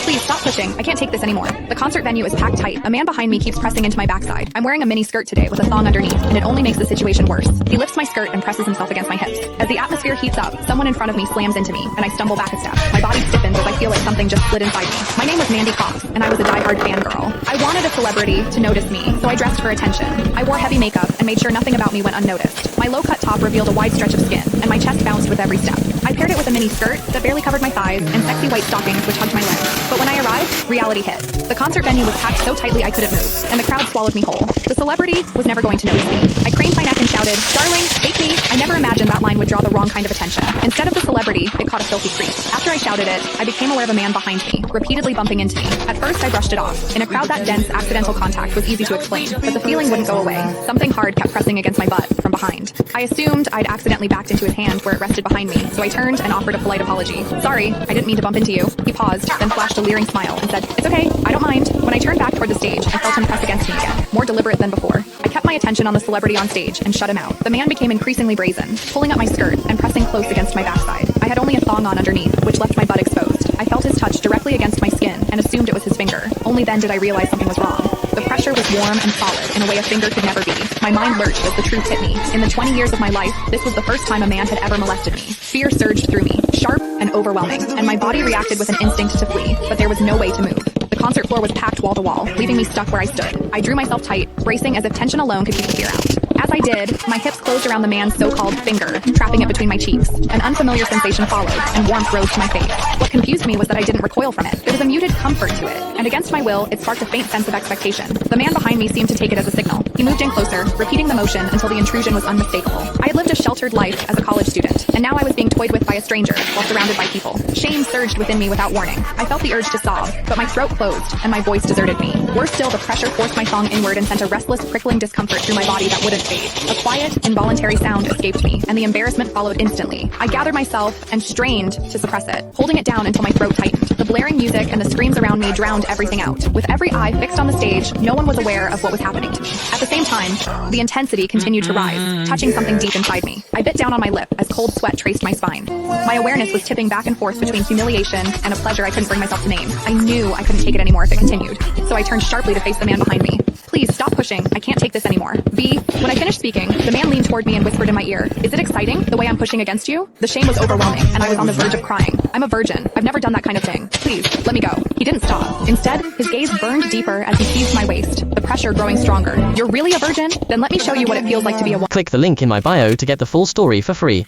Please stop pushing. I can't take this anymore. The concert venue is packed tight. A man behind me keeps pressing into my backside. I'm wearing a mini skirt today with a thong underneath, and it only makes the situation worse. He lifts my skirt and presses himself against my hips. As the atmosphere heats up, someone in front of me slams into me, and I stumble back a step. My body stiffens as I feel like something just slid inside me. My name was Mandy Cox, and I was a diehard fangirl. I wanted a celebrity to notice me, so I dressed for attention. I wore heavy makeup and made sure nothing about me went unnoticed. My low-cut top revealed a wide stretch of skin, and my chest bounced with every step. I paired it with a mini skirt that barely covered my thighs and sexy white stockings which hugged my legs. But when I arrived, reality hit. The concert venue was packed so tightly I couldn't move, and the crowd swallowed me whole. The celebrity was never going to notice me. I craned my neck and shouted, "Darling, take me." I never imagined that line would draw the wrong kind of attention. Instead of the celebrity, it caught a filthy creep. After I shouted it, I became aware of a man behind me, repeatedly bumping into me. At first, I brushed it off. In a crowd that dense, accidental contact was easy to explain, but the feeling wouldn't go away. Something hard kept pressing against my butt from behind. I assumed I'd accidentally backed into his hand where it rested behind me, so I turned and offered a polite apology. "Sorry, I didn't mean to bump into you." He paused, then flashed a leering smile and said, "It's okay, I don't mind." When I turned back toward the stage, I felt him press against me again, more deliberate than before. I kept my attention on the celebrity on stage and shut him out. The man became increasingly brazen, pulling up my skirt and pressing close against my backside. I had only a thong on underneath, which left my butt exposed. I felt his touch directly against my skin and assumed it was his finger. Only then did I realize something was wrong. The pressure was warm and solid in a way a finger could never be. My mind lurched as the truth hit me. In the 20 years of my life, this was the first time a man had ever molested me. Fear surged through me, sharp and overwhelming, and my body reacted with an instinct to flee, but there was no way to move. The concert floor was packed wall to wall, leaving me stuck where I stood. I drew myself tight, bracing as if tension alone could keep the fear out. As I did, my hips closed around the man's so-called finger, trapping it between my cheeks. An unfamiliar sensation followed, and warmth rose to my face. What confused me was that I didn't recoil from it. There was a muted comfort to it, and against my will, it sparked a faint sense of expectation. The man behind me seemed to take it as a signal. He moved in closer, repeating the motion until the intrusion was unmistakable. I had lived a sheltered life as a college student, and now I was being toyed with by a stranger while surrounded by people. Shame surged within me without warning. I felt the urge to sob, but my throat closed, and my voice deserted me. Worse still, the pressure forced my thong inward and sent a restless, prickling discomfort through my body that wouldn't fade. A quiet, involuntary sound escaped me, and the embarrassment followed instantly. I gathered myself and strained to suppress it, holding it down until my throat tightened. The blaring music and the screams around me drowned everything out. With every eye fixed on the stage, no one was aware of what was happening to me. At the same time, the intensity continued to rise, touching something deep inside me. I bit down on my lip as cold sweat traced my spine. My awareness was tipping back and forth between humiliation and a pleasure I couldn't bring myself to name. I knew I couldn't take it anymore if it continued, so I turned sharply to face the man behind me. "Please stop pushing. I can't take this anymore." When I finished speaking, the man leaned toward me and whispered in my ear, "Is it exciting, the way I'm pushing against you?" The shame was overwhelming, and I was on the verge of crying. "I'm a virgin. I've never done that kind of thing. Please, let me go." He didn't stop. Instead, his gaze burned deeper as he seized my waist, the pressure growing stronger. "You're really a virgin? Then let me show you what it feels like to be a woman." Click the link in my bio to get the full story for free.